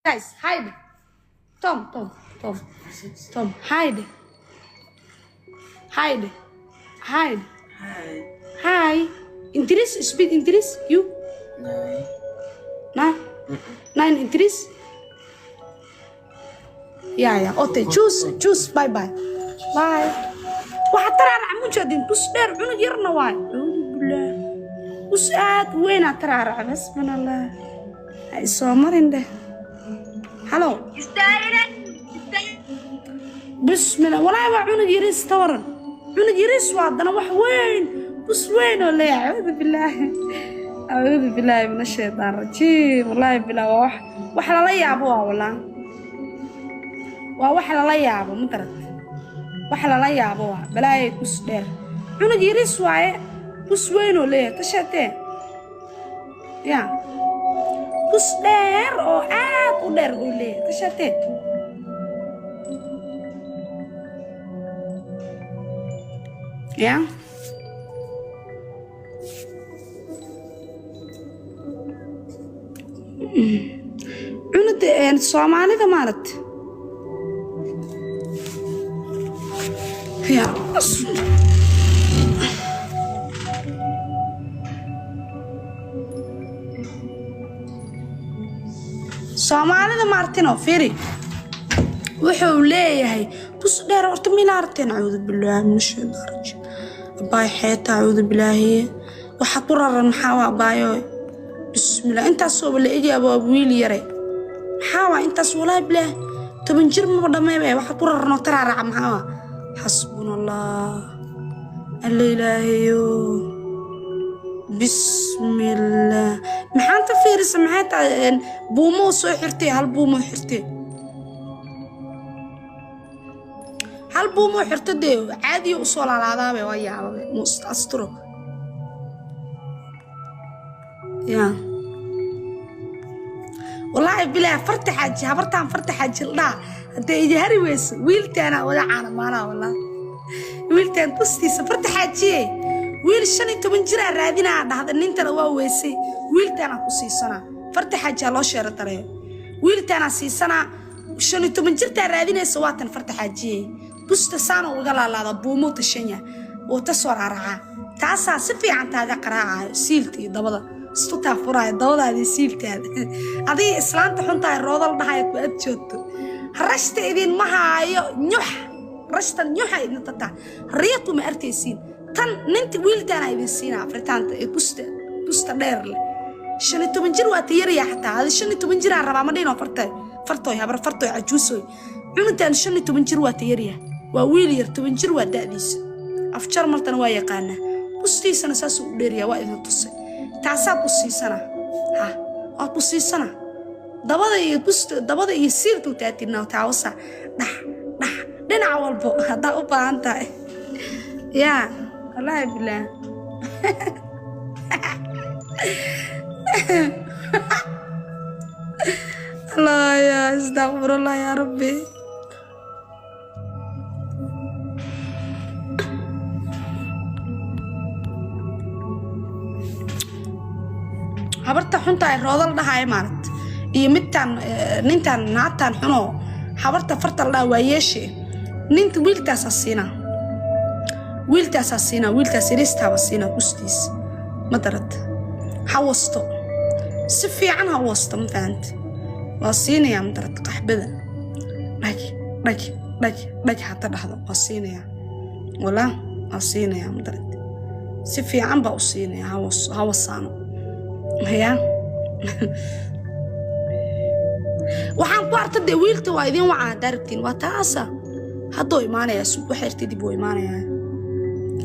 Guys, hide. Tom, hide. Hide. Hi. Hi. Idris, speak Idris. You? Nine. Nine Idris. Yeah. Okay, choose. Bye. waxaa taraaraca mujadin bus dheer cunug yarna waay billah bus aad weyn aa taraaraca bismillah ay soo marin dheh halo bismillah walaa waa cunug yaris tawaran cunug yaris waa dana wax weyn bus weyn oo leeyahay a'uudu billahi minash shaytaan rajiim wallahi billah wax la yaabo walaa waa wax la yaabo madarad waxa la yaabo waa balaay bus dheer cunug yaris waaye bus weyn oo leeyahay tashatee ya bus dheer oo aad u dheer oo leeyahay tashatee ya cunug Soomaalida maarad يا Soomaalida Martino Firi wuxuu leeyahay bus dheer horta minaarteen a'uudu billahi minash shaytaani rajiim baay xeeta a'uudu billahi waxa ku raran maxaa waa baayo bismillah intaas oo la ijaabo wiil yare maxaa waa intaas walaa billahi 10 jir ma dhameeyay waxa ku raran taraaraca maxaa waa حسبنا الله الليلهيو بسم الله محان تفير سمعت بومو سو حرتي هل بومو حرتي هل بومو حرتي دي عادي وصول على عذابي ويا مستأسترو يا والله بلا فرتي حاجة هبرتان فرتي حاجة لا هدي يجهري ويس ويلتانا ولا عانا مانا والله ويلتان بستي سفرت حاجة ويل شني تبنجرا رادينا هذا ننتر ويسي ويلتانا قصي سنة فرت حاجة الله شير ترى ويلتانا سي سنة شني تبنجرتا رادينا سواتن فرت حاجة بست سنة وقال لا بومو تشنيا وتصور عرعا تعسى سفي عن هذا قراءة سيلتي ضبضة ستوتا فراي ضبضة هذه سيلتي هذه إسلام تحنطها الروضة لها بقت شوتو رشت إذن مهايو نيوح رشت النيوح إذن تطع ريتو ما أرتيسين تن ننت ويلتانا إذن سينا فرتانت بوست ديرل شنتو من جروا تيريا حتى هذا شنتو من جرا ربع مدينة فرتوي هبر فرتوي عجوسوي عنتان شنتو من جروا تيريا وويلير تو من جروا داديس أفشر مرتنا ويا قانا بوستي سنة ساسو ديريا وإذن تصي تعسى بوستي سنة ها بوستي سنة dabada iyo siirtu taatina taawsa dhinac walbo hada u baahan tahay ya wallahi billah Allah ya astaghfirullah ya rabbi habarta xunta ay roodal dhahay maarat iyo midtan nintan naatan xuno habarta farta la waayeeshe ninta wiiltaas asina wiiltaas irista wasina kustiis madarad hawasto si fiican hawasto ma faant wasiinaya madarad qaxbada dhag hatta dhahdo wasiinaya wala wasiinaya madarad si fiican ba usiinaya hawasaano haya waxaan ku artay wiilta waa idin waca dartiin waa taasa hadoo imaanaya suuq xirtay dib oo imaanaya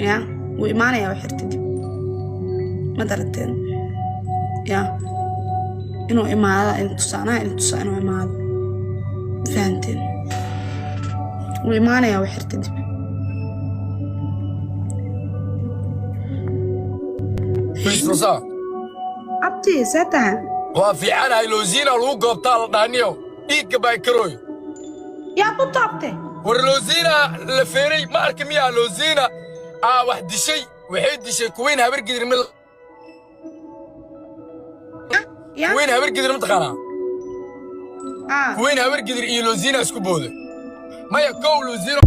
ya oo imaanaya xirtay dib madarteen ya inuu imaada intuu imaada fahanteen oo imaanaya xirtay dib Musa abti sata وفي عنا لوزينا لوجو بطال دانيو إيك بايكروي يا بطابتي ورلوزينا لفيري مارك ميا لوزينا واحد شيء وحيد شيء كوين هبر قدر من كوين هبر قدر متقنا آه. كوين هبرجدر إيه لوزينا اسكو بوده ما يكو لوزينا